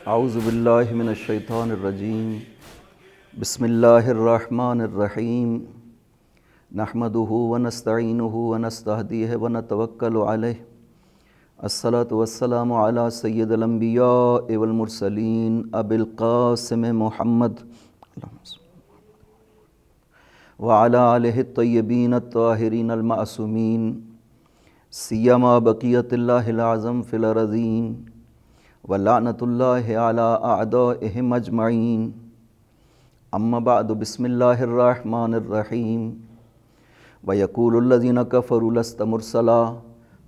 اعوذ باللہ من الشیطان الرجیم بسم اللہ الرحمن الرحیم نحمدہ ونستعینہ ونستہدیہ ونتوکل علیہ الصلاة والسلام علی سید الانبیاء والمرسلین ابی القاسم محمد وعلی آلہ الطیبین الطاہرین المعصومین سیما بقیت اللہ العظم فی الارضین وَلَعْنَةُ اللَّهِ عَلَىٰ أَعْدَائِهِمْ أَجْمَعِينَ أَمَّا بَعْدُ بِسْمِ اللَّهِ الرَّحْمَٰنِ الرَّحِيمِ وَيَقُولُ الَّذِينَ كَفَرُوا لَسْتَ مُرْسَلًا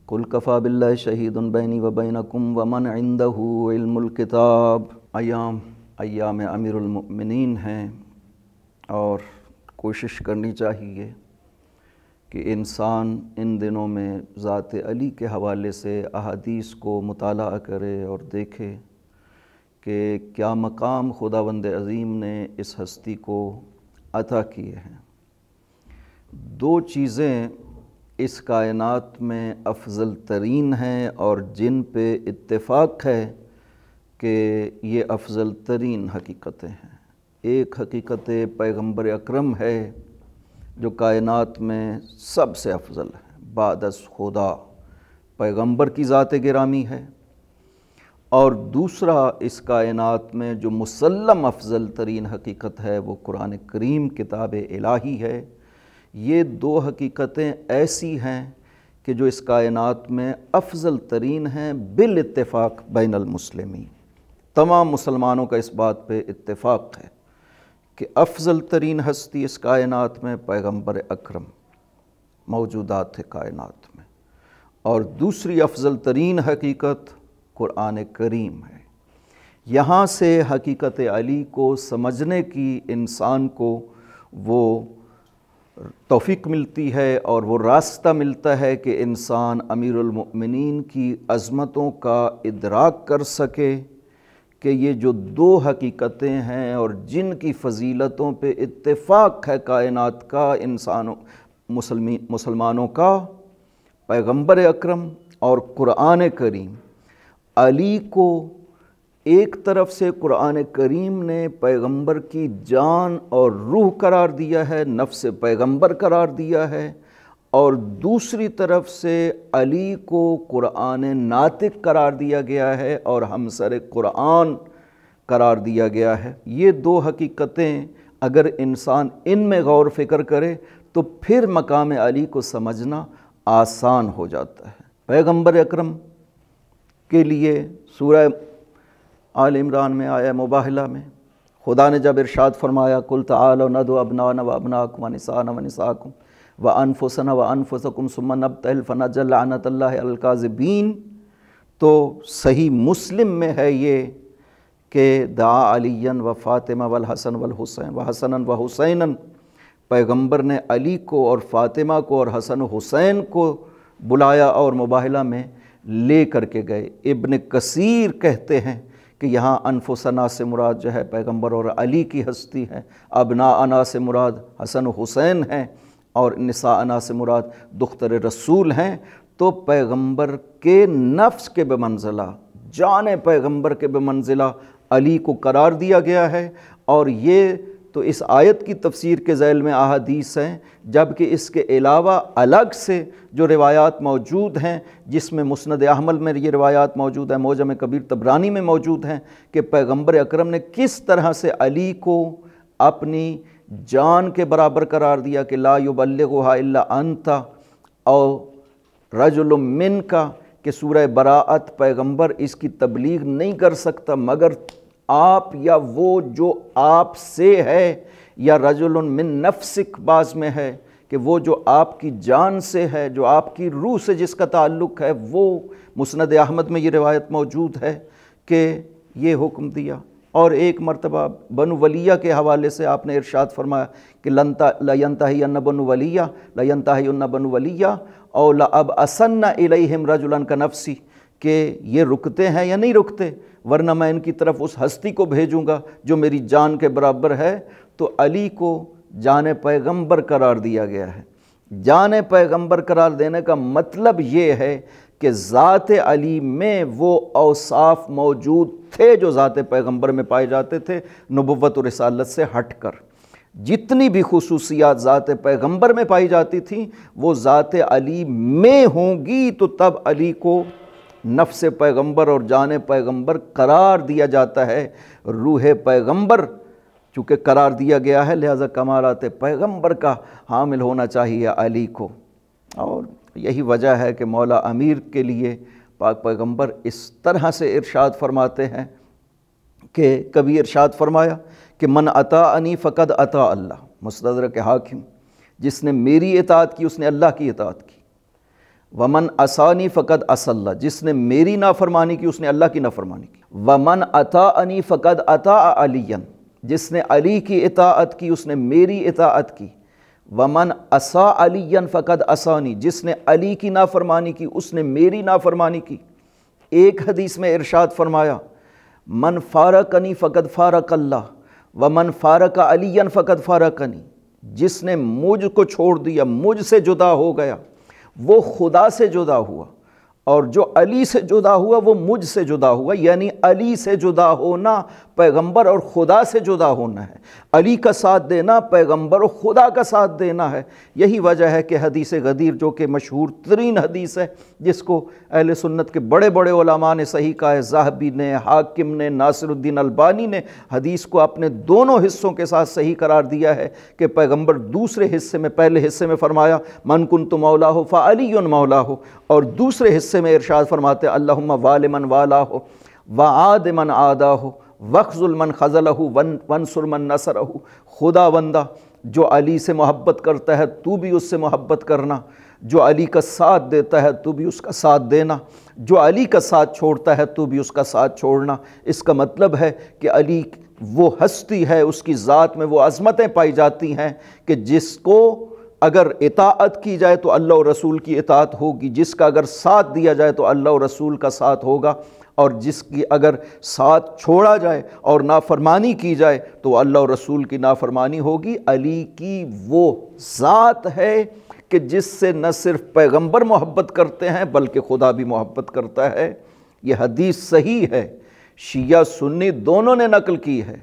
قُلْ كَفَىٰ بِاللَّهِ شَهِيدٌ بَيْنِي وَبَيْنَكُمْ وَمَنْ عِندَهُ عِلْمُ الْكِتَابِ ایام امیر المؤمنین ہیں، اور کوشش کرنی چاہیے کہ انسان ان دنوں میں ذات علی کے حوالے سے احادیث کو مطالعہ کرے اور دیکھے کہ کیا مقام خداوند عظیم نے اس ہستی کو عطا کیے ہیں۔ دو چیزیں اس کائنات میں افضل ترین ہیں اور جن پہ اتفاق ہے کہ یہ افضل ترین حقیقتیں ہیں۔ ایک حقیقت پیغمبر اکرم ہے جو کائنات میں سب سے افضل ہے، بعد از خدا پیغمبر کی ذات گرامی ہے، اور دوسرا اس کائنات میں جو مسلم افضل ترین حقیقت ہے وہ قرآن کریم کتاب الہی ہے۔ یہ دو حقیقتیں ایسی ہیں کہ جو اس کائنات میں افضل ترین ہیں بالاتفاق بین المسلمین۔ تمام مسلمانوں کا اس بات پہ اتفاق ہے کہ افضل ترین ہستی اس کائنات میں پیغمبر اکرم موجودات ہے کائنات میں، اور دوسری افضل ترین حقیقت قرآن کریم ہے۔ یہاں سے حقیقت علی کو سمجھنے کی انسان کو وہ توفیق ملتی ہے اور وہ راستہ ملتا ہے کہ انسان امیر المؤمنین کی عظمتوں کا ادراک کر سکے کہ یہ جو دو حقیقتیں ہیں اور جن کی فضیلتوں پہ اتفاق ہے کائنات کا، مسلمانوں کا، پیغمبر اکرم اور قرآن کریم۔ علی کو ایک طرف سے قرآن کریم نے پیغمبر کی جان اور روح قرار دیا ہے، نفس پیغمبر قرار دیا ہے، اور دوسری طرف سے علی کو قرآن ناطق قرار دیا گیا ہے اور ہمسر قرآن قرار دیا گیا ہے۔ یہ دو حقیقتیں اگر انسان ان میں غور فکر کرے تو پھر مقام علی کو سمجھنا آسان ہو جاتا ہے۔ پیغمبر اکرم کے لیے سورہ آل عمران میں آیا مباہلہ میں خدا نے جب ارشاد فرمایا قُلْ تَعَالَوْا نَدْعُ أَبْنَاءَنَا وَأَبْنَاءَكُمْ وَنِسَاءَنَا وَنِسَاءَكُمْ وَأَنفُسَنَا وَأَنفُسَكُمْ ثُمَّ نَبْتَهِلْ فَنَجْعَلْ لَعْنَةَ اللَّهِ عَلَى الْكَاذِبِينَ، تو صحیح مسلم میں ہے یہ کہ دعا علیًا وفاطمہ والحسن والحسین وحسنا وحسینا، پیغمبر نے علی کو اور فاطمہ کو اور حسن و حسین کو بلایا اور مباہلہ میں لے کر کے گئے۔ ابن کثیر کہتے ہیں کہ یہاں انفسنا سے مراد جو ہے پیغمبر اور علی کی ہستی ہے، ابناءنا سے مراد حسن و حسین ہیں، اور نساءنا سے مراد دختر رسول ہیں۔ تو پیغمبر کے نفس کے بمنزلہ، جان پیغمبر کے بمنزلہ علی کو قرار دیا گیا ہے، اور یہ تو اس آیت کی تفسیر کے ذیل میں احادیث ہیں، جبکہ اس کے علاوہ الگ سے جو روایات موجود ہیں، جس میں مسند احمد میں یہ روایات موجود ہیں، معجم کبیر طبرانی میں موجود ہیں، کہ پیغمبر اکرم نے کس طرح سے علی کو اپنی جان کے برابر قرار دیا کہ لا یبلغھا الا انت او رجل منک، کہ سورہ براءت پیغمبر اس کی تبلیغ نہیں کر سکتا مگر آپ یا وہ جو آپ سے ہے، یا رجل من نفسک بعض میں ہے کہ وہ جو آپ کی جان سے ہے، جو آپ کی روح سے جس کا تعلق ہے، وہ مسند احمد میں یہ روایت موجود ہے کہ یہ حکم دیا۔ اور ایک مرتبہ بنو ولیہ کے حوالے سے آپ نے ارشاد فرمایا کہ لَيَنْتَهِيَنَّ بَنُو وَلِيَّةَ لَيَنْتَهِيَنَّ بَنُو وَلِيَّةَ أَوْ لَأَبْعَثَنَّ إِلَيْهِمْ رَجُلًا كَنَفْسِي، کہ یہ رکتے ہیں یا نہیں رکتے، ورنہ میں ان کی طرف اس ہستی کو بھیجوں گا جو میری جان کے برابر ہے۔ تو علی کو جان پیغمبر قرار دیا گیا ہے۔ جان پیغمبر قرار دینے کا مطلب یہ ہے کہ ذات علی میں وہ اوصاف موجود تھے جو ذات پیغمبر میں پائے جاتے تھے، نبوت و رسالت سے ہٹ کر۔ جتنی بھی خصوصیات ذات پیغمبر میں پائی جاتی تھیں وہ ذات علی میں ہوں گی، تو تب علی کو نفس پیغمبر اور جان پیغمبر قرار دیا جاتا ہے۔ روح پیغمبر چونکہ قرار دیا گیا ہے، لہذا کمالات پیغمبر کا حامل ہونا چاہیے علی کو۔ اور یہی وجہ ہے کہ مولا امیر کے لیے پاک پیغمبر اس طرح سے ارشاد فرماتے ہیں کہ کبھی ارشاد فرمایا کہ من اطاعنی فقد اطاع اللہ، مستدرک حاکم، جس نے میری اطاعت کی اس نے اللہ کی اطاعت کی۔ ومن عصانی فقد عصی اللہ، جس نے میری نافرمانی کی اس نے اللہ کی نافرمانی کی۔ ومن اطاعنی فقد اطاع علی، جس نے علی کی اطاعت کی اس نے میری اطاعت کی۔ ومن عصا علی فقد عصانی، جس نے علی کی نافرمانی کی اس نے میری نافرمانی کی۔ ایک حدیث میں ارشاد فرمایا من فارقنی فقد فارق اللہ ومن فارق علی فقد فارقنی، جس نے مجھ کو چھوڑ دیا، مجھ سے جدا ہو گیا، وہ خدا سے جدا ہوا، اور جو علی سے جدا ہوا وہ مجھ سے جدا ہوا۔ یعنی علی سے جدا ہونا پیغمبر اور خدا سے جدا ہونا ہے، علی کا ساتھ دینا پیغمبر اور خدا کا ساتھ دینا ہے۔ یہی وجہ ہے کہ حدیث غدیر جو کہ مشہور ترین حدیث ہے، جس کو اہل سنت کے بڑے بڑے علماء نے صحیح کہا ہے، ذہبی نے، حاکم نے، ناصر الدین البانی نے حدیث کو اپنے دونوں حصوں کے ساتھ صحیح قرار دیا ہے کہ پیغمبر دوسرے حصے میں، پہلے حصے میں فرمایا من کنت مولاہ فعلی مولاہ، اور دوسرے حصے میں ارشاد فرماتے اللہم وال من والاہ وعاد من عاداہ وخذل من خذلہ وانصر من نصرہ۔ خدا بندہ جو علی سے محبت کرتا ہے تو بھی اس سے محبت کرنا، جو علی کا ساتھ دیتا ہے تو بھی اس کا ساتھ دینا، جو علی کا ساتھ چھوڑتا ہے تو بھی اس کا ساتھ چھوڑنا۔ اس کا مطلب ہے کہ علی وہ ہستی ہے، اس کی ذات میں وہ عظمتیں پائی جاتی ہیں کہ جس کو اگر اطاعت کی جائے تو اللہ اور رسول کی اطاعت ہوگی، جس کا اگر ساتھ دیا جائے تو اللہ اور رسول کا ساتھ ہوگا، اور جس کی اگر ساتھ چھوڑا جائے اور نافرمانی کی جائے تو اللہ اور رسول کی نافرمانی ہوگی۔ علی کی وہ ذات ہے کہ جس سے نہ صرف پیغمبر محبت کرتے ہیں بلکہ خدا بھی محبت کرتا ہے۔ یہ حدیث صحیح ہے، شیعہ سنی دونوں نے نقل کی ہے،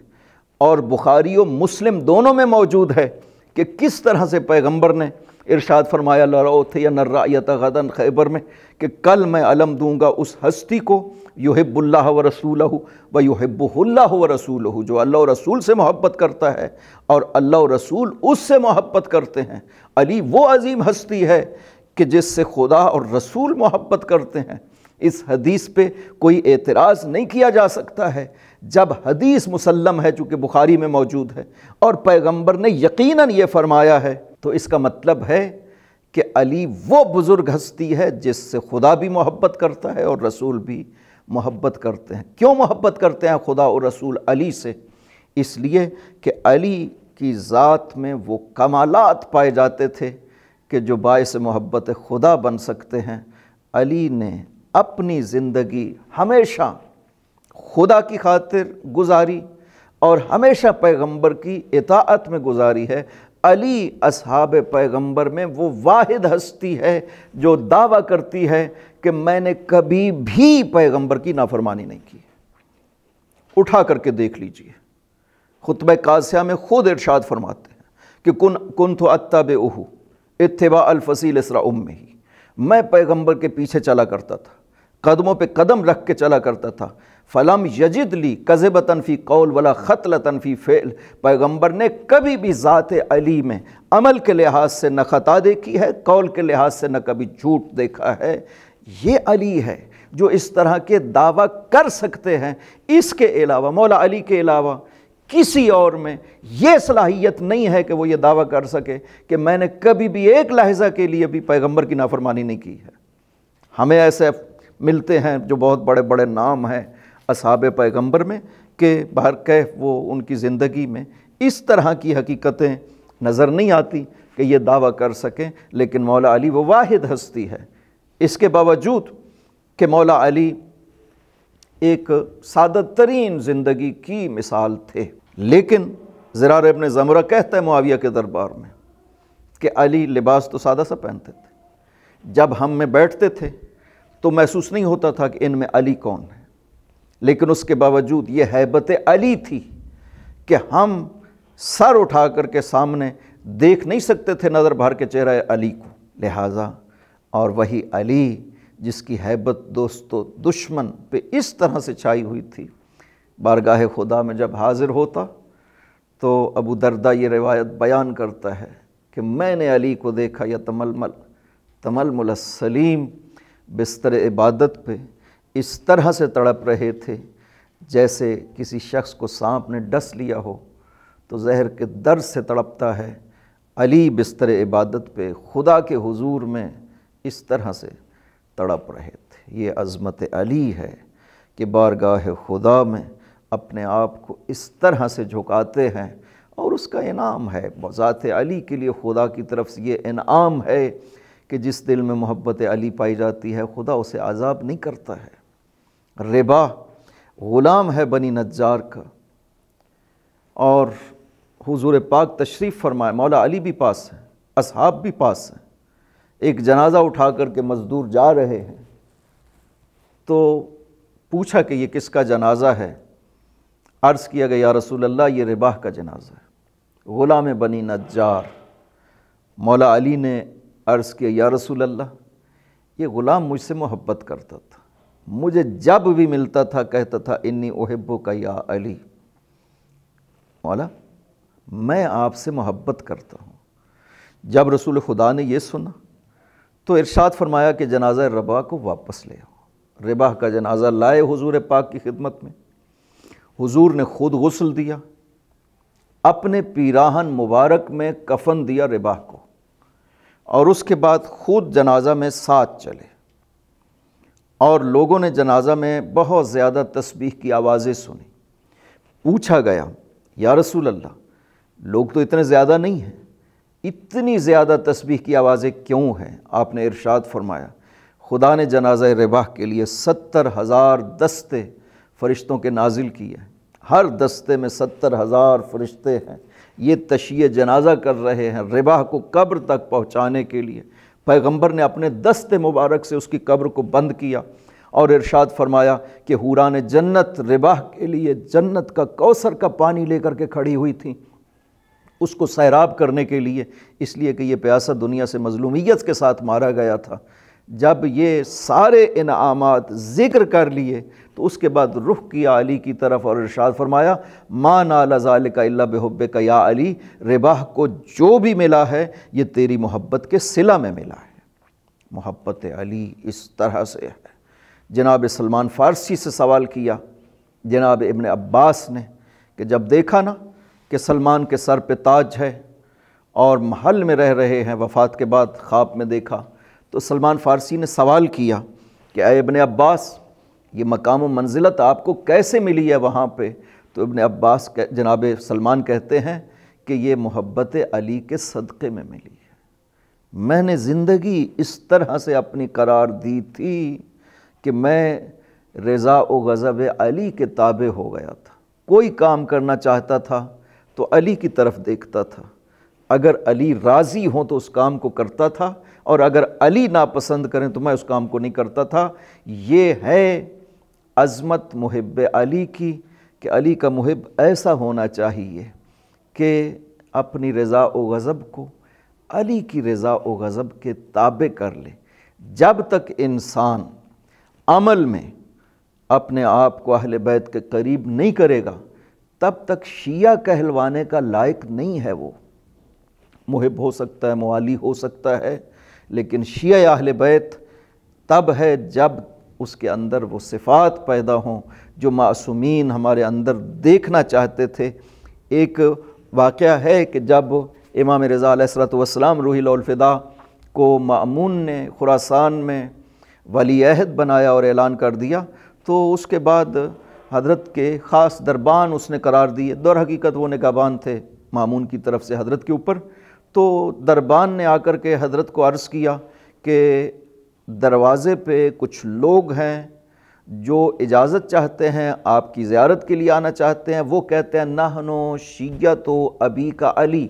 اور بخاری و مسلم دونوں میں موجود ہے کہ کس طرح سے پیغمبر نے ارشاد فرمایا لَرَأُوتِيَنَّ الرَّائِيَةَ غَدًا، خیبر میں، کہ کل میں علم دوں گا اس ہستی کو یحب اللہ و رسولہ و یحبہ اللہ و رسولہ، جو اللہ و رسول سے محبت کرتا ہے اور اللہ و رسول اس سے محبت کرتے ہیں۔ علی وہ عظیم ہستی ہے کہ جس سے خدا اور رسول محبت کرتے ہیں۔ اس حدیث پہ کوئی اعتراض نہیں کیا جا سکتا ہے جب حدیث مسلم ہے، چونکہ بخاری میں موجود ہے، اور پیغمبر نے یقیناً یہ فرمایا ہے، تو اس کا مطلب ہے کہ علی وہ بزرگ ہستی ہے جس سے خدا بھی محبت کرتا ہے اور رسول بھی محبت کرتے ہیں۔ کیوں محبت کرتے ہیں خدا اور رسول علی سے؟ اس لیے کہ علی کی ذات میں وہ کمالات پائے جاتے تھے کہ جو باعث محبت خدا بن سکتے ہیں۔ علی نے اپنی زندگی ہمیشہ خدا کی خاطر گزاری اور ہمیشہ پیغمبر کی اطاعت میں گزاری ہے۔ علی اصحاب پیغمبر میں وہ واحد ہستی ہے جو دعویٰ کرتی ہے کہ میں نے کبھی بھی پیغمبر کی نافرمانی نہیں کی۔ اٹھا کر کے دیکھ لیجئے، خطبہ قادسیہ میں خود ارشاد فرماتے ہیں کہ کنت اتبعہ اتباع الفصیل اسرا امہ، میں پیغمبر کے پیچھے چلا کرتا تھا، قدموں پہ قدم رکھ کے چلا کرتا تھا۔ فلم یجد لی کذبۃ فی قول ولا خطلۃ فی فعل، پیغمبر نے کبھی بھی ذات علی میں عمل کے لحاظ سے نہ خطا دیکھی ہے، قول کے لحاظ سے نہ کبھی جھوٹ دیکھا ہے۔ یہ علی ہے جو اس طرح کے دعویٰ کر سکتے ہیں۔ اس کے علاوہ، مولا علی کے علاوہ کسی اور میں یہ صلاحیت نہیں ہے کہ وہ یہ دعویٰ کر سکے کہ میں نے کبھی بھی ایک لحظہ کے لیے بھی پیغمبر کی نافرمانی نہیں کی ہے۔ ہمیں ایسے ملتے ہیں جو بہت بڑے بڑے نام ہیں اصحاب پیغمبر میں کہ بہرکیف وہ ان کی زندگی میں اس طرح کی حقیقتیں نظر نہیں آتی کہ یہ دعویٰ کر سکیں، لیکن مولا علی وہ واحد ہستی ہے۔ اس کے باوجود کہ مولا علی ایک سادہ ترین زندگی کی مثال تھے، لیکن زرار ابن زمرہ کہتا ہے معاویہ کے دربار میں کہ علی لباس تو سادہ سا پہنتے تھے، جب ہم میں بیٹھتے تھے تو محسوس نہیں ہوتا تھا کہ ان میں علی کون ہے، لیکن اس کے باوجود یہ ہیبت علی تھی کہ ہم سر اٹھا کر کے سامنے دیکھ نہیں سکتے تھے نظر بھر کے چہرہ علی کو۔ لہٰذا اور وہی علی جس کی ہیبت دوست و دشمن پہ اس طرح سے چھائی ہوئی تھی، بارگاہ خدا میں جب حاضر ہوتا تو ابو دردہ یہ روایت بیان کرتا ہے کہ میں نے علی کو دیکھا یا تململ السلیم بستر عبادت پہ اس طرح سے تڑپ رہے تھے جیسے کسی شخص کو سانپ نے ڈس لیا ہو تو زہر کے درد سے تڑپتا ہے، علی بستر عبادت پہ خدا کے حضور میں اس طرح سے تڑپ رہے تھے۔ یہ عظمت علی ہے کہ بارگاہ خدا میں اپنے آپ کو اس طرح سے جھکاتے ہیں، اور اس کا انعام ہے ذات علی کے لیے خدا کی طرف سے یہ انعام ہے کہ جس دل میں محبت علی پائی جاتی ہے خدا اسے عذاب نہیں کرتا ہے۔ رباح غلام ہے بنی نجار کا، اور حضور پاک تشریف فرمائے، مولا علی بھی پاس ہیں، اصحاب بھی پاس ہیں، ایک جنازہ اٹھا کر کے مزدور جا رہے ہیں تو پوچھا کہ یہ کس کا جنازہ ہے؟ عرض کیا گیا یا رسول اللہ یہ رباح کا جنازہ ہے، غلام بنی نجار۔ مولا علی نے عرض کیا یا رسول اللہ یہ غلام مجھ سے محبت کرتا تھا، مجھے جب بھی ملتا تھا کہتا تھا انی احبک یا علی، مولا میں آپ سے محبت کرتا ہوں۔ جب رسول خدا نے یہ سنا تو ارشاد فرمایا کہ جنازہ رباح کو واپس لے آؤ۔ رباح کا جنازہ لائے حضور پاک کی خدمت میں، حضور نے خود غسل دیا، اپنے پیراہن مبارک میں کفن دیا رباح کو، اور اس کے بعد خود جنازہ میں ساتھ چلے، اور لوگوں نے جنازہ میں بہت زیادہ تسبیح کی آوازیں سنی۔ پوچھا گیا یا رسول اللہ لوگ تو اتنے زیادہ نہیں ہیں، اتنی زیادہ تسبیح کی آوازیں کیوں ہیں؟ آپ نے ارشاد فرمایا خدا نے جنازہ رباح کے لیے 70,000 دستے فرشتوں کے نازل کیے ہیں، ہر دستے میں 70,000 فرشتے ہیں، یہ تشییع جنازہ کر رہے ہیں رباح کو قبر تک پہنچانے کے لیے۔ پیغمبر نے اپنے دست مبارک سے اس کی قبر کو بند کیا اور ارشاد فرمایا کہ حوران جنت رباح کے لیے جنت کا کوثر کا پانی لے کر کے کھڑی ہوئی تھیں اس کو سیراب کرنے کے لیے، اس لیے کہ یہ پیاسا دنیا سے مظلومیت کے ساتھ مارا گیا تھا۔ جب یہ سارے انعامات ذکر کر لیے تو اس کے بعد رخ کیا علی کی طرف اور ارشاد فرمایا ما نال ذالک الا بحبک یا علی، رباح کو جو بھی ملا ہے یہ تیری محبت کے صلہ میں ملا ہے۔ محبت علی اس طرح سے ہے۔ جناب سلمان فارسی سے سوال کیا جناب ابن عباس نے کہ جب دیکھا نا کہ سلمان کے سر پہ تاج ہے اور محل میں رہ رہے ہیں، وفات کے بعد خواب میں دیکھا، تو سلمان فارسی نے سوال کیا کہ اے ابن عباس یہ مقام و منزلت آپ کو کیسے ملی ہے وہاں پہ؟ تو ابن عباس جناب سلمان کہتے ہیں کہ یہ محبت علی کے صدقے میں ملی ہے۔ میں نے زندگی اس طرح سے اپنی قرار دی تھی کہ میں رضا و غضب علی کے تابع ہو گیا تھا، کوئی کام کرنا چاہتا تھا تو علی کی طرف دیکھتا تھا، اگر علی راضی ہوں تو اس کام کو کرتا تھا، اور اگر علی ناپسند کریں تو میں اس کام کو نہیں کرتا تھا۔ یہ ہے عظمت محب علی کی کہ علی کا محب ایسا ہونا چاہیے کہ اپنی رضا و غضب کو علی کی رضا و غضب کے تابع کر لے۔ جب تک انسان عمل میں اپنے آپ کو اہل بیت کے قریب نہیں کرے گا تب تک شیعہ کہلوانے کا لائق نہیں ہے۔ وہ محب ہو سکتا ہے، موالی ہو سکتا ہے، لیکن شیعہ اہل بیت تب ہے جب اس کے اندر وہ صفات پیدا ہوں جو معصومین ہمارے اندر دیکھنا چاہتے تھے۔ ایک واقعہ ہے کہ جب امام رضا علیہ السلام روح الفدا کو مأمون نے خراسان میں ولی عہد بنایا اور اعلان کر دیا تو اس کے بعد حضرت کے خاص دربان اس نے قرار دیے۔ در حقیقت وہ نگہبان تھے مأمون کی طرف سے حضرت کے اوپر، تو دربان نے آ کر کے حضرت کو عرض کیا کہ دروازے پہ کچھ لوگ ہیں جو اجازت چاہتے ہیں آپ کی زیارت کے لیے آنا چاہتے ہیں وہ کہتے ہیں نحنو شیعۃ ابیک علی،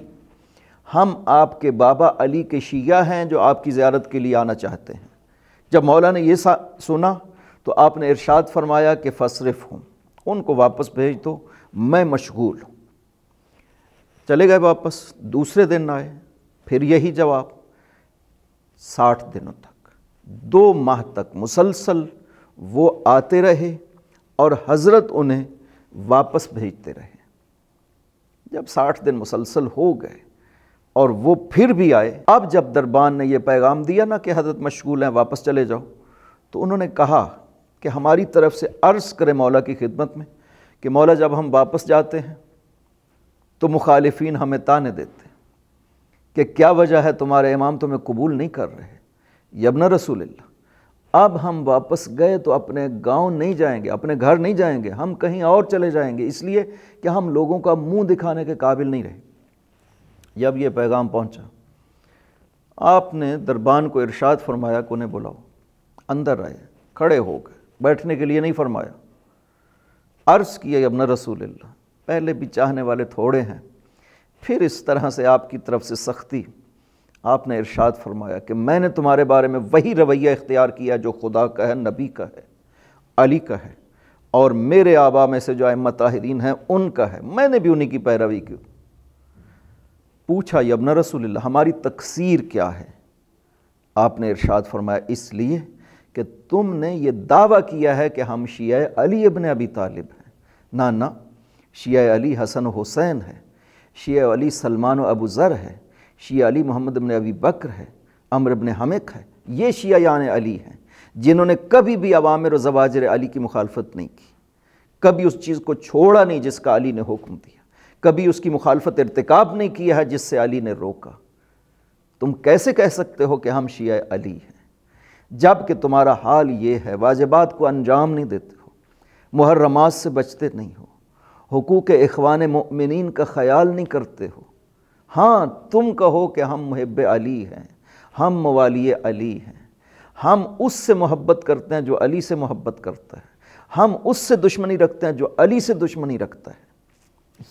ہم آپ کے بابا علی کے شیعہ ہیں جو آپ کی زیارت کے لیے آنا چاہتے ہیں۔ جب مولا نے یہ سنا تو آپ نے ارشاد فرمایا کہ فصرفہم، ان کو واپس بھیج دو، میں مشغول ہوں۔ چلے گئے واپس، دوسرے دن آئے، پھر یہی جواب۔ 60 دنوں تک، 2 ماہ تک مسلسل وہ آتے رہے اور حضرت انہیں واپس بھیجتے رہے۔ جب 60 دن مسلسل ہو گئے اور وہ پھر بھی آئے، اب جب دربان نے یہ پیغام دیا نا کہ حضرت مشغول ہیں، واپس چلے جاؤ، تو انہوں نے کہا کہ ہماری طرف سے عرض کرے مولا کی خدمت میں کہ مولا جب ہم واپس جاتے ہیں تو مخالفین ہمیں تانے دیتے ہیں کہ کیا وجہ ہے تمہارے امام تمہیں قبول نہیں کر رہے۔ یا ابن رسول اللہ، اب ہم واپس گئے تو اپنے گاؤں نہیں جائیں گے، اپنے گھر نہیں جائیں گے، ہم کہیں اور چلے جائیں گے، اس لیے کہ ہم لوگوں کا منہ دکھانے کے قابل نہیں رہے۔ جب یہ پیغام پہنچا، آپ نے دربان کو ارشاد فرمایا کہ انہیں بلاؤ۔ اندر آئے، کھڑے ہو گئے، بیٹھنے کے لیے نہیں فرمایا۔ عرض کیا یا ابن رسول اللہ، پہلے بھی چاہنے والے تھوڑے ہیں، پھر اس طرح سے آپ کی طرف سے سختی۔ آپ نے ارشاد فرمایا کہ میں نے تمہارے بارے میں وہی رویہ اختیار کیا جو خدا کا ہے، نبی کا ہے، علی کا ہے، اور میرے آبا میں سے جو ائمہ طاہرین ہیں ان کا ہے، میں نے بھی انہی کی پیروی کی۔ پوچھا یا ابن رسول اللہ ہماری تقصیر کیا ہے؟ آپ نے ارشاد فرمایا اس لیے کہ تم نے یہ دعویٰ کیا ہے کہ ہم شیعہ علی ابن ابی طالب ہیں۔ نہ، شیعہ علی حسن و حسین ہے، شیعہ علی سلمان و ابو ذر ہے، شیعہ علی محمد ابن ابی بکر ہے، عمر ابن حمق ہے، یہ شیعیان علی ہیں جنہوں نے کبھی بھی اوامر و زواجر علی کی مخالفت نہیں کی، کبھی اس چیز کو چھوڑا نہیں جس کا علی نے حکم دیا، کبھی اس کی مخالفت ارتکاب نہیں کیا ہے جس سے علی نے روکا۔ تم کیسے کہہ سکتے ہو کہ ہم شیعہ علی ہیں جب کہ تمہارا حال یہ ہے، واجبات کو انجام نہیں دیتے ہو، محرمات سے بچتے نہیں ہو، حقوق اخوان مؤمنین کا خیال نہیں کرتے ہو۔ ہاں تم کہو کہ ہم محب علی ہیں، ہم موالی علی ہیں، ہم اس سے محبت کرتے ہیں جو علی سے محبت کرتا ہے، ہم اس سے دشمنی رکھتے ہیں جو علی سے دشمنی رکھتا ہے،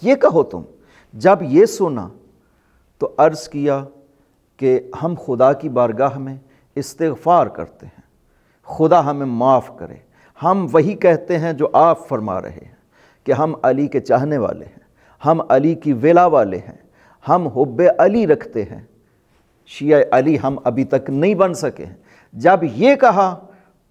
یہ کہو تم۔ جب یہ سنا تو عرض کیا کہ ہم خدا کی بارگاہ میں استغفار کرتے ہیں، خدا ہمیں معاف کرے، ہم وہی کہتے ہیں جو آپ فرما رہے ہیں کہ ہم علی کے چاہنے والے ہیں، ہم علی کی ولا والے ہیں، ہم حب علی رکھتے ہیں، شیعہ علی ہم ابھی تک نہیں بن سکے ہیں۔ جب یہ کہا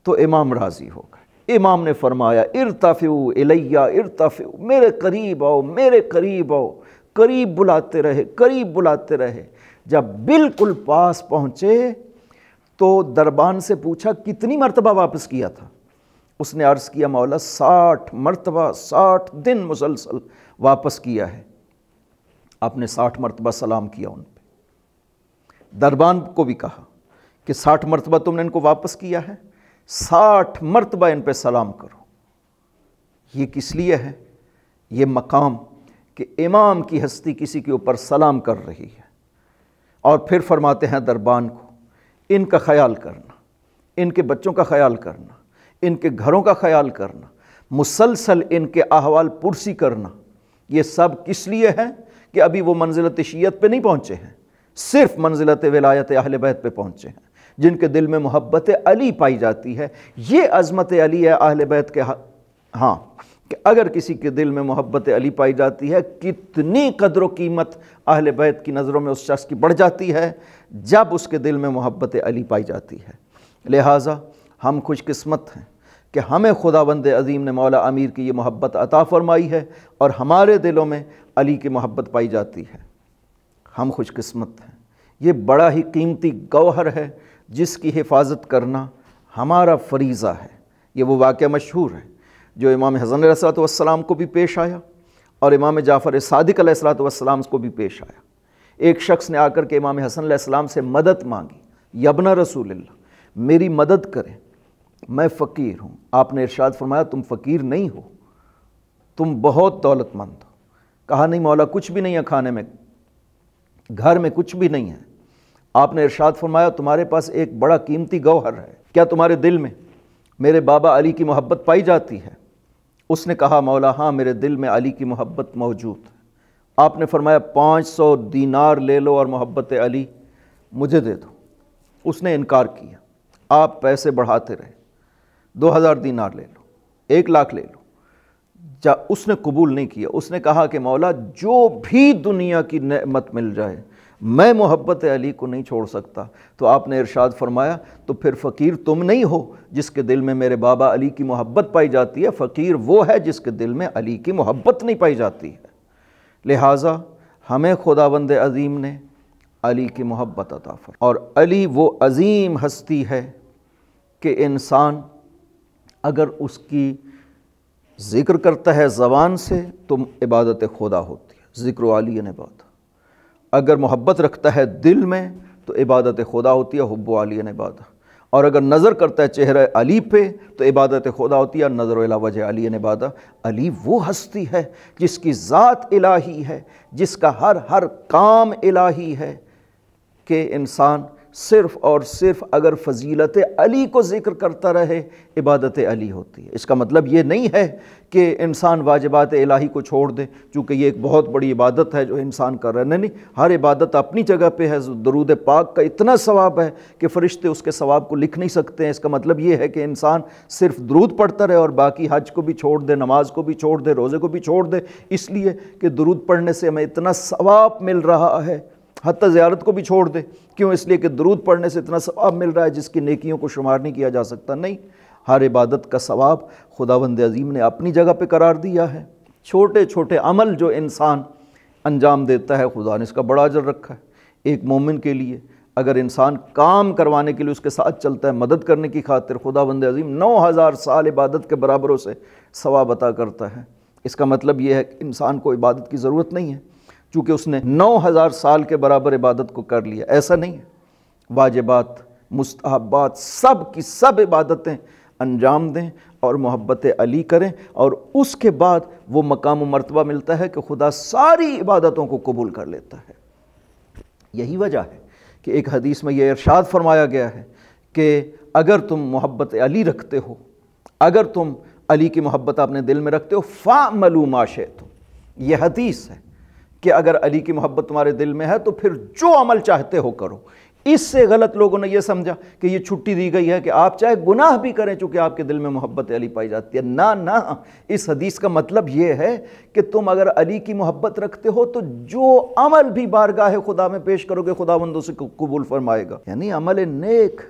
تو امام راضی ہو گئے۔ امام نے فرمایا ارتفعوا الیہ ارتفعوا، میرے قریب آؤ، میرے قریب آؤ، قریب بلاتے رہے، قریب بلاتے رہے۔ جب بالکل پاس پہنچے تو دربان سے پوچھا کتنی مرتبہ واپس کیا تھا؟ اس نے عرض کیا مولا 60 مرتبہ، 60 دن مسلسل واپس کیا ہے۔ آپ نے 60 مرتبہ سلام کیا ان پہ۔ دربان کو بھی کہا کہ 60 مرتبہ تم نے ان کو واپس کیا ہے، 60 مرتبہ ان پہ سلام کرو۔ یہ کس لیے ہے؟ یہ مقام کہ امام کی ہستی کسی کے اوپر سلام کر رہی ہے۔ اور پھر فرماتے ہیں دربان کو ان کا خیال کرنا، ان کے بچوں کا خیال کرنا، ان کے گھروں کا خیال کرنا، مسلسل ان کے احوال پرسی کرنا۔ یہ سب کس لیے ہے کہ ابھی وہ منزلت شیعت پہ نہیں پہنچے ہیں، صرف منزلت ولایت اہل بیت پہ پہنچے ہیں، جن کے دل میں محبت علی پائی جاتی ہے۔ یہ عظمت علی ہے اہل بیت کے ہاں کہ اگر کسی کے دل میں محبت علی پائی جاتی ہے، کتنی قدر و قیمت اہل بیت کی نظروں میں اس شخص کی بڑھ جاتی ہے جب اس کے دل میں محبت علی پائی جاتی ہے۔ لہٰذا ہم خوش قسمت ہیں کہ ہمیں خداوند عظیم نے مولا امیر کی یہ محبت عطا فرمائی ہے اور ہمارے دلوں میں علی کی محبت پائی جاتی ہے۔ ہم خوش قسمت ہیں، یہ بڑا ہی قیمتی گوہر ہے جس کی حفاظت کرنا ہمارا فریضہ ہے۔ یہ وہ واقعہ مشہور ہے جو امام حسن علیہ السلام کو بھی پیش آیا اور امام جعفر صادق علیہ السلام کو بھی پیش آیا۔ ایک شخص نے آ کر کے امام حسن علیہ السلام سے مدد مانگی، یا ابن رسول اللہ میری مدد کریں، میں فقیر ہوں۔ آپ نے ارشاد فرمایا تم فقیر نہیں ہو، تم بہت دولت مند ہو۔ کہا نہیں مولا کچھ بھی نہیں ہے کھانے میں، گھر میں کچھ بھی نہیں ہے۔ آپ نے ارشاد فرمایا تمہارے پاس ایک بڑا قیمتی گوہر ہے، کیا تمہارے دل میں میرے بابا علی کی محبت پائی جاتی ہے؟ اس نے کہا مولا ہاں میرے دل میں علی کی محبت موجود ہے۔ آپ نے فرمایا 500 دینار لے لو اور محبت علی مجھے دے دو۔ اس نے انکار کیا، آپ پیسے بڑھاتے رہے، 2000 دینار لے لو، 1 لاکھ لے لو۔ اس نے قبول نہیں کیا، اس نے کہا کہ مولا جو بھی دنیا کی نعمت مل جائے میں محبت علی کو نہیں چھوڑ سکتا۔ تو آپ نے ارشاد فرمایا تو پھر فقیر تم نہیں ہو جس کے دل میں میرے بابا علی کی محبت پائی جاتی ہے، فقیر وہ ہے جس کے دل میں علی کی محبت نہیں پائی جاتی ہے۔ لہٰذا ہمیں خداوند عظیم نے علی کی محبت عطا فرمائی، اور علی وہ عظیم ہستی ہے کہ انسان اگر اس کی ذکر کرتا ہے زبان سے تو عبادت خدا ہوتی ہے، ذکر علی عبادت۔ اگر محبت رکھتا ہے دل میں تو عبادت خدا ہوتی ہے، حب علی عبادت۔ اور اگر نظر کرتا ہے چہرہ علی پہ تو عبادت خدا ہوتی ہے، نظر الی وجہ علی عبادت۔ علی وہ ہستی ہے جس کی ذات الہی ہے، جس کا ہر کام الہی ہے، کہ انسان صرف اور صرف اگر فضیلت علی کو ذکر کرتا رہے عبادت علی ہوتی ہے۔ اس کا مطلب یہ نہیں ہے کہ انسان واجبات الہی کو چھوڑ دے، چونکہ یہ ایک بہت بڑی عبادت ہے جو انسان کر رہا ہے۔ نہیں، ہر عبادت اپنی جگہ پہ ہے۔ درود پاک کا اتنا ثواب ہے کہ فرشتے اس کے ثواب کو لکھ نہیں سکتے ہیں۔ اس کا مطلب یہ ہے کہ انسان صرف درود پڑھتا رہے اور باقی حج کو بھی چھوڑ دے، نماز کو بھی چھوڑ دے، روزے کو بھی چھوڑ دے، اس لیے کہ درود پڑھنے سے ہمیں اتنا ثواب مل رہا ہے، حتی زیارت کو بھی چھوڑ دے، کیوں؟ اس لیے کہ درود پڑھنے سے اتنا ثواب مل رہا ہے جس کی نیکیوں کو شمار نہیں کیا جا سکتا۔ نہیں، ہر عبادت کا ثواب خداوند عظیم نے اپنی جگہ پہ قرار دیا ہے۔ چھوٹے چھوٹے عمل جو انسان انجام دیتا ہے خدا نے اس کا بڑا اجر رکھا ہے۔ ایک مومن کے لیے اگر انسان کام کروانے کے لیے اس کے ساتھ چلتا ہے، مدد کرنے کی خاطر، خداوند عظیم 9000 سال عبادت کے برابروں سے ثواب عطا کرتا ہے۔ اس کا مطلب یہ ہے کہ انسان کو عبادت کی ضرورت نہیں ہے، چونکہ اس نے 9000 سال کے برابر عبادت کو کر لیا۔ ایسا نہیں ہے، واجبات، مستحبات، سب کی سب عبادتیں انجام دیں اور محبت علی کریں، اور اس کے بعد وہ مقام و مرتبہ ملتا ہے کہ خدا ساری عبادتوں کو قبول کر لیتا ہے۔ یہی وجہ ہے کہ ایک حدیث میں یہ ارشاد فرمایا گیا ہے کہ اگر تم محبت علی رکھتے ہو، اگر تم علی کی محبت اپنے دل میں رکھتے ہو، فَاعْمَلُوا مَا شِئْتُمْ۔ یہ حدیث ہے کہ اگر علی کی محبت تمہارے دل میں ہے تو پھر جو عمل چاہتے ہو کرو۔ اس سے غلط لوگوں نے یہ سمجھا کہ یہ چھٹی دی گئی ہے کہ آپ چاہے گناہ بھی کریں چونکہ آپ کے دل میں محبت علی پائی جاتی ہے۔ نہ، اس حدیث کا مطلب یہ ہے کہ تم اگر علی کی محبت رکھتے ہو تو جو عمل بھی بارگاہ خدا میں پیش کرو گے خداوند اسے قبول فرمائے گا۔ یعنی عمل نیک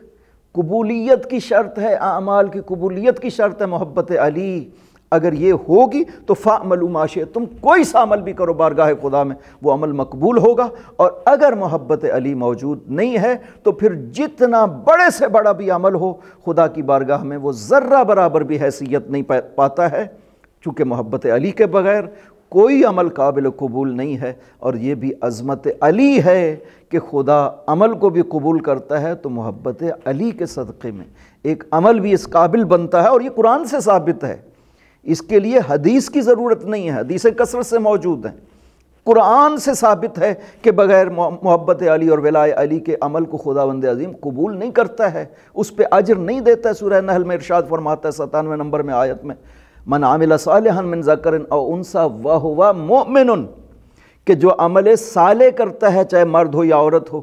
قبولیت کی شرط ہے، اعمال کی قبولیت کی شرط ہے محبت علی۔ اگر یہ ہوگی تو فَاعْمَلُوا مَا شِئْتُمْ، کوئی سا عمل بھی کرو بارگاہ خدا میں وہ عمل مقبول ہوگا۔ اور اگر محبت علی موجود نہیں ہے تو پھر جتنا بڑے سے بڑا بھی عمل ہو خدا کی بارگاہ میں وہ ذرہ برابر بھی حیثیت نہیں پاتا ہے، چونکہ محبت علی کے بغیر کوئی عمل قابل قبول نہیں ہے۔ اور یہ بھی عظمت علی ہے کہ خدا عمل کو بھی قبول کرتا ہے، تو محبت علی کے صدقے میں ایک عمل بھی اس قابل بنتا ہے، اور یہ قرآن سے ثابت ہے۔ اس کے لیے حدیث کی ضرورت نہیں ہے، حدیثیں کثرت سے موجود ہیں۔ قرآن سے ثابت ہے کہ بغیر محبت علی اور ولائے علی کے عمل کو خداوند عظیم قبول نہیں کرتا ہے، اس پہ اجر نہیں دیتا ہے۔ سورہ نحل میں ارشاد فرماتا ہے 97 نمبر میں آیت میں، من عمل صالحا من ذکر او انثی وہو مؤمن، کہ جو عمل صالح کرتا ہے چاہے مرد ہو یا عورت ہو،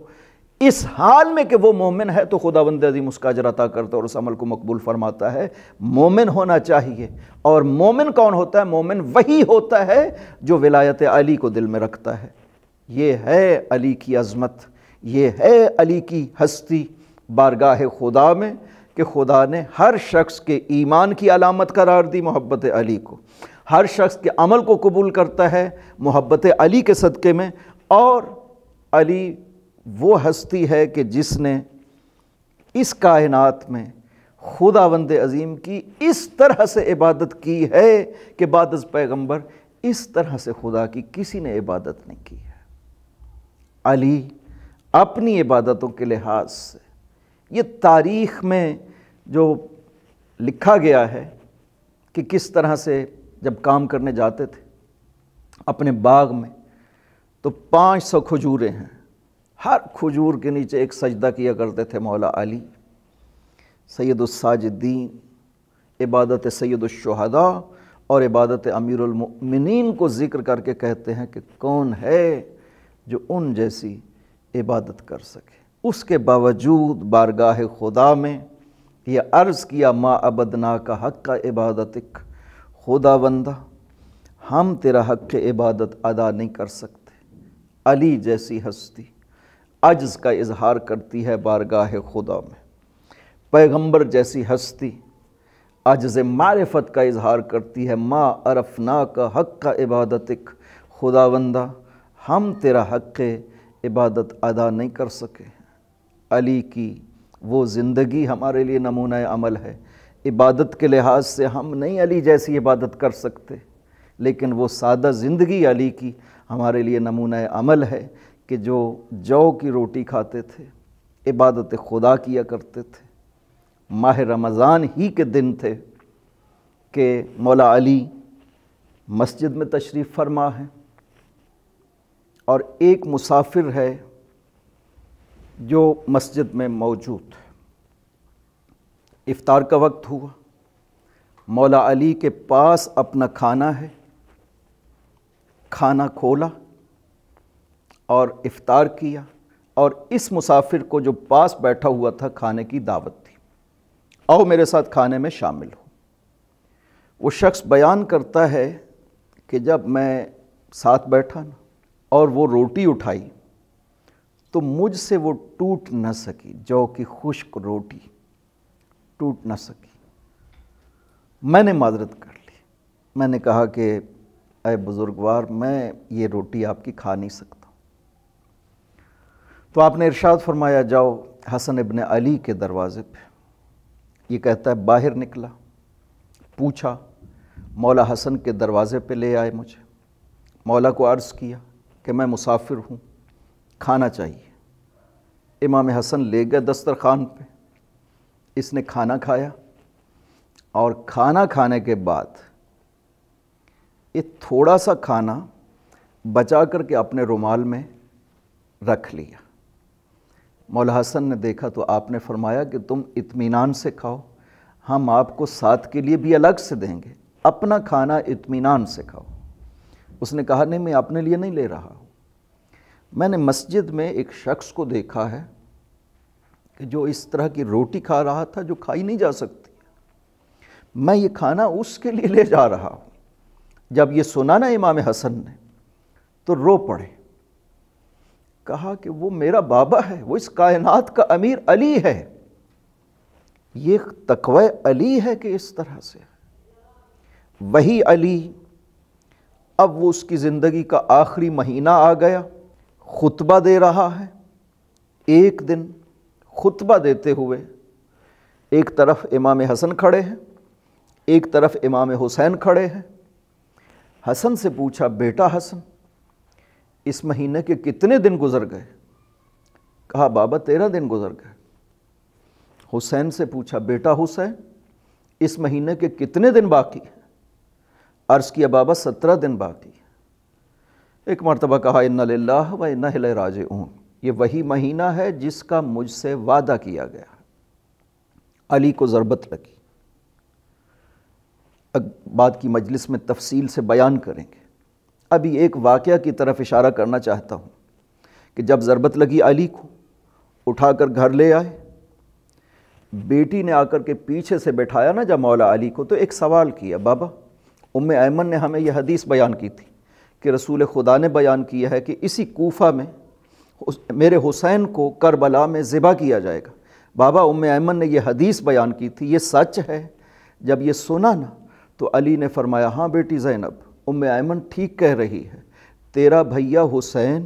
اس حال میں کہ وہ مومن ہے تو خداوند عظیم اس کا اجر عطا کرتا ہے اور اس عمل کو مقبول فرماتا ہے۔ مومن ہونا چاہیے، اور مومن کون ہوتا ہے؟ مومن وہی ہوتا ہے جو ولایت علی کو دل میں رکھتا ہے۔ یہ ہے علی کی عظمت، یہ ہے علی کی ہستی بارگاہ خدا میں، کہ خدا نے ہر شخص کے ایمان کی علامت قرار دی محبت علی کو، ہر شخص کے عمل کو قبول کرتا ہے محبت علی کے صدقے میں۔ اور علی وہ ہستی ہے کہ جس نے اس کائنات میں خداوند عظیم کی اس طرح سے عبادت کی ہے کہ بعد از پیغمبر اس طرح سے خدا کی کسی نے عبادت نہیں کی ہے۔ علی اپنی عبادتوں کے لحاظ سے، یہ تاریخ میں جو لکھا گیا ہے کہ کس طرح سے جب کام کرنے جاتے تھے اپنے باغ میں تو 500 کھجوریں ہیں، ہر کھجور کے نیچے ایک سجدہ کیا کرتے تھے مولا علی، سید الساجدین، عبادت سید الشہداء اور عبادت امیر المؤمنین کو ذکر کر کے کہتے ہیں کہ کون ہے جو ان جیسی عبادت کر سکے۔ اس کے باوجود بارگاہ خدا میں یہ عرض کیا ما عبدناک حق عبادتک، خدا بندہ ہم تیرا حق عبادت ادا نہیں کر سکتے۔ علی جیسی ہستی عجز کا اظہار کرتی ہے بارگاہ خدا میں، پیغمبر جیسی ہستی عجز معرفت کا اظہار کرتی ہے، ما عرفناک حق عبادتک، خدا بندہ ہم تیرا حق عبادت ادا نہیں کر سکے۔ علی کی وہ زندگی ہمارے لیے نمونہ عمل ہے۔ عبادت کے لحاظ سے ہم نہیں علی جیسی عبادت کر سکتے، لیکن وہ سادہ زندگی علی کی ہمارے لیے نمونہ عمل ہے کہ جو جو کی روٹی کھاتے تھے، عبادت خدا کیا کرتے تھے۔ ماہ رمضان ہی کے دن تھے کہ مولا علی مسجد میں تشریف فرما ہے اور ایک مسافر ہے جو مسجد میں موجود ہے۔ افطار کا وقت ہوا، مولا علی کے پاس اپنا کھانا ہے، کھانا کھولا اور افطار کیا، اور اس مسافر کو جو پاس بیٹھا ہوا تھا کھانے کی دعوت تھی، آؤ میرے ساتھ کھانے میں شامل ہو۔ وہ شخص بیان کرتا ہے کہ جب میں ساتھ بیٹھا نا اور وہ روٹی اٹھائی تو مجھ سے وہ ٹوٹ نہ سکی، جو کی خشک روٹی ٹوٹ نہ سکی۔ میں نے معذرت کر لی، میں نے کہا کہ اے بزرگوار میں یہ روٹی آپ کی کھا نہیں سکتا۔ تو آپ نے ارشاد فرمایا جاؤ حسن ابن علی کے دروازے پہ۔ یہ کہتا ہے باہر نکلا، پوچھا، مولا حسن کے دروازے پہ لے آئے مجھے۔ مولا کو عرض کیا کہ میں مسافر ہوں، کھانا چاہیے۔ امام حسن لے گئے دسترخوان پہ، اس نے کھانا کھایا، اور کھانا کھانے کے بعد یہ تھوڑا سا کھانا بچا کر کے اپنے رومال میں رکھ لیا۔ مولا حسن نے دیکھا تو آپ نے فرمایا کہ تم اطمینان سے کھاؤ، ہم آپ کو ساتھ کے لیے بھی الگ سے دیں گے، اپنا کھانا اطمینان سے کھاؤ۔ اس نے کہا نہیں، میں اپنے لیے نہیں لے رہا ہوں، میں نے مسجد میں ایک شخص کو دیکھا ہے کہ جو اس طرح کی روٹی کھا رہا تھا جو کھائی نہیں جا سکتی، میں یہ کھانا اس کے لیے لے جا رہا ہوں۔ جب یہ سنا نا امام حسن نے تو رو پڑے، کہا کہ وہ میرا بابا ہے، وہ اس کائنات کا امیر علی ہے، یہ تقوی علی ہے کہ اس طرح سے وہی علی۔ اب وہ اس کی زندگی کا آخری مہینہ آ گیا، خطبہ دے رہا ہے۔ ایک دن خطبہ دیتے ہوئے ایک طرف امام حسن کھڑے ہیں، ایک طرف امام حسین کھڑے ہیں۔ حسن سے پوچھا بیٹا حسن اس مہینے کے کتنے دن گزر گئے؟ کہا بابا 13 دن گزر گئے۔ حسین سے پوچھا بیٹا حسین اس مہینے کے کتنے دن باقی ہیں؟ عرض کیا بابا 17 دن باقی ہے۔ ایک مرتبہ کہا انا للہ و انا الیہ راجعون، یہ وہی مہینہ ہے جس کا مجھ سے وعدہ کیا گیا۔ علی کو ضربت لگی، بعد کی مجلس میں تفصیل سے بیان کریں گے۔ ابھی ایک واقعہ کی طرف اشارہ کرنا چاہتا ہوں کہ جب ضربت لگی علی کو اٹھا کر گھر لے آئے، بیٹی نے آ کر کے پیچھے سے بٹھایا نا جب مولا علی کو، تو ایک سوال کیا، بابا ام ایمن نے ہمیں یہ حدیث بیان کی تھی کہ رسول خدا نے بیان کیا ہے کہ اسی کوفہ میں میرے حسین کو کربلا میں ذبح کیا جائے گا۔ بابا ام ایمن نے یہ حدیث بیان کی تھی، یہ سچ ہے؟ جب یہ سنا نا تو علی نے فرمایا ہاں بیٹی زینب، ام ایمن ٹھیک کہہ رہی ہے، تیرا بھیا حسین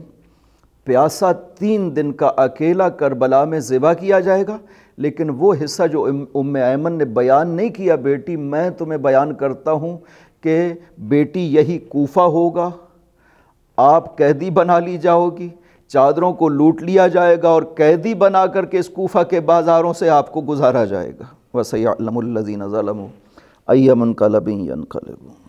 پیاسا 3 دن کا اکیلا کربلا میں ذبح کیا جائے گا، لیکن وہ حصہ جو ام ایمن نے بیان نہیں کیا بیٹی میں تمہیں بیان کرتا ہوں کہ بیٹی یہی کوفہ ہوگا، آپ قیدی بنا لی جاؤ گی، چادروں کو لوٹ لیا جائے گا اور قیدی بنا کر کے اس کوفہ کے بازاروں سے آپ کو گزارا جائے گا۔ وَسَيَعْلَمُ الَّذِينَ ظَلَمُوا أَيَّ مُنْقَلَبٍ يَنْقَلِبُونَ۔